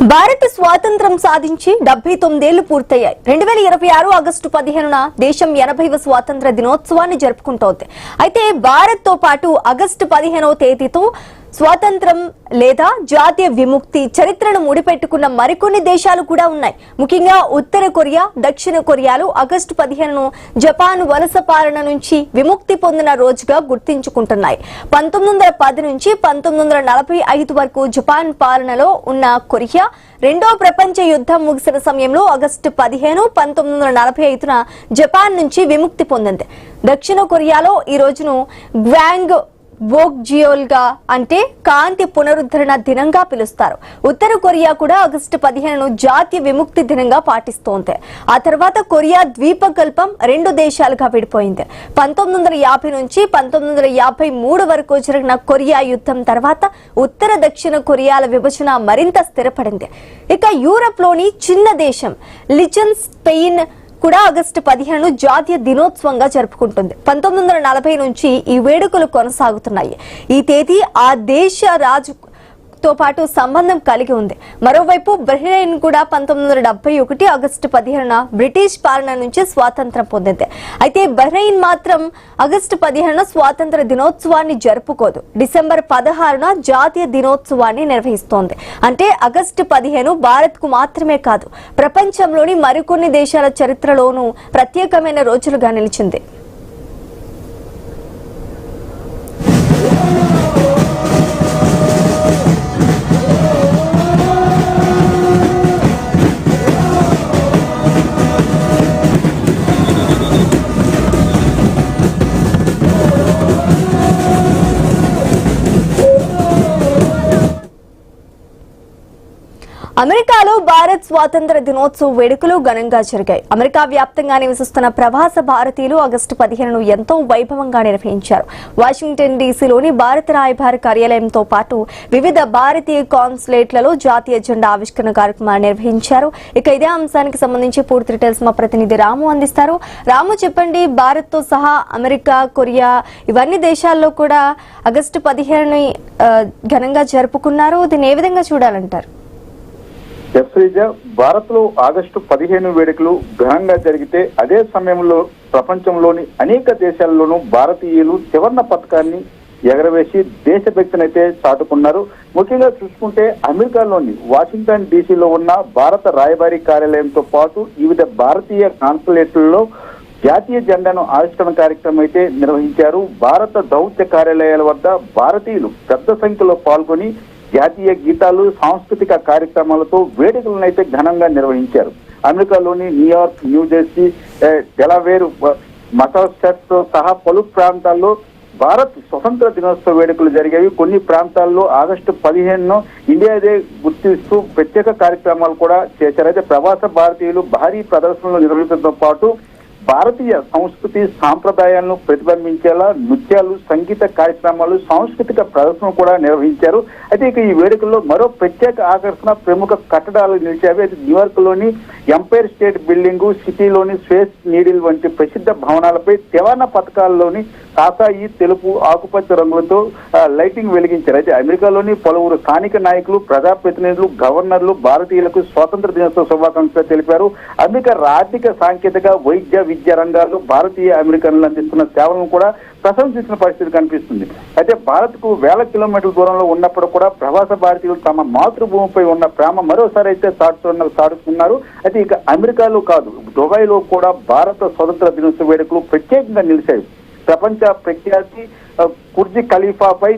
భారత్ స్వాతంత్ర్యం సాధించి 79 ఏళ్లు పూర్తయ్యాయి. 2026 ఆగస్టు 15న దేశం 80వ స్వాతంత్ర దినోత్సవాన్ని జరుపుకుంటోంది. అయితే భారత్ తో పాటు ఆగస్టు 15వ తేదీతో స్వాతంత్రం లేదా జాతీయ విముక్తి చరిత్రను ముడిపెట్టుకున్న మరికొన్ని దేశాలు కూడా ఉన్నాయి. ముఖ్యంగా ఉత్తర కొరియా, దక్షిణ కొరియాలు ఆగస్టు 15ను జపాన్ వలస పాలన నుంచి విముక్తి పొందిన రోజుగా గుర్తించుకుంటున్నాయి. 1910 నుంచి 1945 వరకు జపాన్ పాలనలో ఉన్న కొరియా రెండో ప్రపంచ యుద్ధం ముగిసిన సమయంలో ఆగస్టు 15, 1945న జపాన్ నుంచి విముక్తి పొందింది. దక్షిణ కొరియాలో ఈ రోజును గ్వాంగ్ వోక్జియోల్ గా అంటే కాంతి పునరుద్ధరణ దినంగా పిలుస్తారు. ఉత్తర కొరియా కూడా ఆగస్టు 15ను జాతీయ విముక్తి దినంగా పాటిస్తోంది. ఆ తర్వాత కొరియా ద్వీపకల్పం రెండు దేశాలుగా విడిపోయింది. 1950 నుంచి 1953 వరకు జరిగిన కొరియా యుద్ధం తర్వాత ఉత్తర దక్షిణ కొరియాల విభజన మరింత స్థిరపడింది. ఇక యూరప్ లోని చిన్న దేశం లిచెన్స్టెయిన్ కూడా ఆగస్టు 15ను జాతీయ దినోత్సవంగా జరుపుకుంటుంది. 1940 నుంచి ఈ వేడుకలు కొనసాగుతున్నాయి. ఈ తేదీ ఆ దేశ రాజుతో పాటు సంబంధం కలిగి ఉంది. మరోవైపు బహ్రెయిన్ కూడా 1971 ఆగస్టు 15న బ్రిటిష్ పాలన నుంచి స్వాతంత్రం పొందింది. అయితే బహ్రెయిన్ మాత్రం ఆగస్టు 15న స్వాతంత్ర దినోత్సవాన్ని జరుపుకోదు. డిసెంబర్ 16న జాతీయ దినోత్సవాన్ని నిర్వహిస్తోంది. అంటే ఆగస్టు 15 భారత్ కు మాత్రమే కాదు, ప్రపంచంలోని మరికొన్ని దేశాల చరిత్రలోనూ ప్రత్యేకమైన రోజులుగా నిలిచింది. అమెరికాలో భారత్ స్వాతంత్ర దినోత్సవ వేడుకలు ఘనంగా జరిగాయి. అమెరికా వ్యాప్తంగా నివసిస్తున్న ప్రవాస భారతీయులు ఆగస్టు 15ను ఎంతో వైభవంగా నిర్వహించారు. వాషింగ్టన్ డీసీలోని భారత రాయబార కార్యాలయంతో పాటు వివిధ భారతీయ కాన్సులేట్లలో జాతీయ జెండా ఆవిష్కరణ కార్యక్రమాలు నిర్వహించారు. ఇక ఇదే అంశానికి సంబంధించి పూర్తి డీటెయిల్స్ మా ప్రతినిధి రాము అందిస్తారు. రాము, చెప్పండి, భారత్ తో సహా అమెరికా, కొరియా ఇవన్నీ దేశాల్లో కూడా ఆగస్టు 15ని ఘనంగా జరుపుకున్నారు. దీన్ని ఏ విధంగా చూడాలంటారు? భారత్ లో ఆగస్టు 15 వేడుకలు ఘనంగా జరిగితే అదే సమయంలో ప్రపంచంలోని అనేక దేశాల్లోనూ భారతీయులు త్రివర్ణ పతాకాన్ని ఎగరవేసి దేశభక్తినైతే చాటుకున్నారు. ముఖ్యంగా చూసుకుంటే అమెరికాలోని వాషింగ్టన్ డీసీలో ఉన్న భారత రాయబారి కార్యాలయంతో పాటు వివిధ భారతీయ కాన్సులేట్లలో జాతీయ జెండాను ఆవిష్కరణ కార్యక్రమం అయితే నిర్వహించారు. భారత దౌత్య కార్యాలయాల వద్ద భారతీయులు పెద్ద సంఖ్యలో పాల్గొని జాతీయ గీతాలు, సాంస్కృతిక కార్యక్రమాలతో వేడుకలను అయితే ఘనంగా నిర్వహించారు. అమెరికాలోని న్యూయార్క్, న్యూజెర్సీ, డెలావేర్, మసాచుసెట్స్ సహా పలు ప్రాంతాల్లో భారత్ స్వతంత్ర దినోత్సవ వేడుకలు జరిగేవి. కొన్ని ప్రాంతాల్లో ఆగస్టు 15ను ఇండియా డే గుర్తిస్తూ ప్రత్యేక కార్యక్రమాలు కూడా చేశారు. అయితే ప్రవాస భారతీయులు భారీ ప్రదర్శనలు నిర్వహించడంతో పాటు భారతీయ సంస్కృతి సాంప్రదాయాలను ప్రతిబింబించేలా నృత్యాలు, సంగీత కార్యక్రమాలు, సాంస్కృతిక ప్రదర్శనలు కూడా నిర్వహించారు. అయితే ఇక ఈ వేడుకల్లో మరో ప్రత్యేక ఆకర్షణ ప్రముఖ కట్టడాలు నిలిచాయి. అయితే న్యూయార్క్ లోని ఎంపైర్ స్టేట్ బిల్డింగ్, సిటీలోని స్వేస్ నీడిల్ వంటి ప్రసిద్ధ భవనాలపై త్రివర్ణ పతాకాల్లోని కాషాయి, తెలుపు, ఆకుపచ్చ రంగులతో లైటింగ్ వెలిగించారు. అయితే అమెరికాలోని పలువురు స్థానిక నాయకులు, ప్రజాప్రతినిధులు, గవర్నర్లు భారతీయులకు స్వాతంత్ర దినోత్సవ శుభాకాంక్షలు తెలిపారు. అమెరికా ఆర్థిక, సాంకేతిక, వైద్య, విద్యా రంగాల్లో భారతీయ అమెరికన్లు అందిస్తున్న సేవలను కూడా ప్రశంసించిన పరిస్థితి కనిపిస్తుంది. అయితే భారత్ కు వేల కిలోమీటర్ల దూరంలో ఉన్నప్పుడు కూడా ప్రవాస భారతీయులు తమ మాతృభూమిపై ఉన్న ప్రేమ మరోసారి అయితే చాటుతున్నారు. అయితే ఇక అమెరికాలో కాదు, దుబాయ్ లో కూడా భారత స్వతంత్ర దినోత్సవ వేడుకలు ప్రత్యేకంగా నిలిచాయి. ప్రపంచ ప్రఖ్యాతి బుర్జ్ ఖలీఫాపై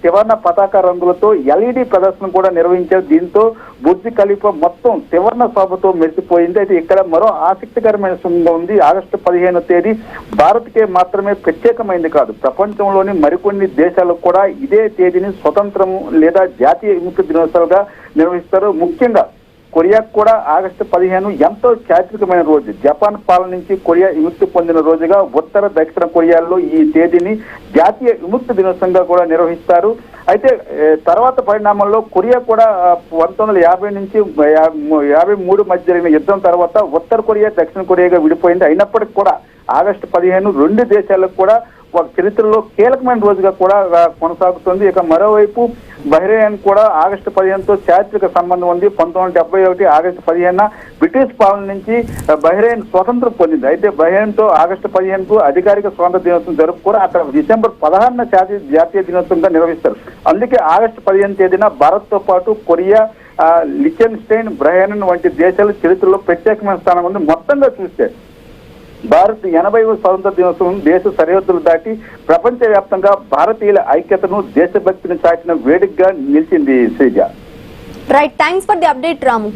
త్రివర్ణ పతాక రంగులతో ఎల్ఈడి ప్రదర్శన కూడా నిర్వహించారు. దీంతో బుర్జ్ ఖలీఫా మొత్తం త్రివర్ణ శోభతో మెరిసిపోయింది. అయితే ఇక్కడ మరో ఆసక్తికరమైన సంఘం ఉంది. ఆగస్టు 15వ తేదీ భారత్కే మాత్రమే ప్రత్యేకమైంది కాదు, ప్రపంచంలోని మరికొన్ని దేశాలకు కూడా ఇదే తేదీని స్వతంత్రం లేదా జాతీయ విముక్తి దినోత్సవాలుగా నిర్వహిస్తారు. ముఖ్యంగా కొరియాకు కూడా ఆగస్టు 15 ఎంతో చారిత్రకమైన రోజు. జపాన్ పాలన నుంచి కొరియా విముక్తి పొందిన రోజుగా ఉత్తర, దక్షిణ కొరియాల్లో ఈ తేదీని జాతీయ విముక్తి దినోత్సవంగా కూడా నిర్వహిస్తారు. అయితే తర్వాత పరిణామంలో కొరియా కూడా 1950 నుంచి 53 మధ్య జరిగిన యుద్ధం తర్వాత ఉత్తర కొరియా, దక్షిణ కొరియాగా విడిపోయింది. అయినప్పటికీ కూడా ఆగస్టు 15 రెండు దేశాలకు కూడా ఒక చరిత్రలో కీలకమైన రోజుగా కూడా కొనసాగుతుంది. ఇక మరోవైపు బహ్రెయిన్ కూడా ఆగస్టు 15తో చారిత్రక సంబంధం ఉంది. 1971 ఆగస్టు 15న బ్రిటిష్ పాలన నుంచి బహ్రెయిన్ స్వతంత్రం పొందింది. అయితే బహ్రెయిన్ తో ఆగస్టు 15కు అధికారిక స్వాతంత్ర దినోత్సవం జరుపుకోరు. అక్కడ డిసెంబర్ 16న జాతీయ దినోత్సవంగా నిర్వహిస్తారు. అందుకే ఆగస్టు 15 తేదీన భారత్ తో పాటు కొరియా, లిచెన్స్టైన్, బహ్రెయిన్ వంటి దేశాలు చరిత్రలో ప్రత్యేకమైన స్థానం ఉంది. మొత్తంగా చూస్తే భారత్ 80వ స్వాతంత్ర దినోత్సవం దేశ సరిహద్దులు దాటి ప్రపంచవ్యాప్తంగా భారతీయుల ఐక్యతను, దేశభక్తిని చాటిన వేదికగా నిలిచింది. Sreeja, right, thanks for the update Ramu.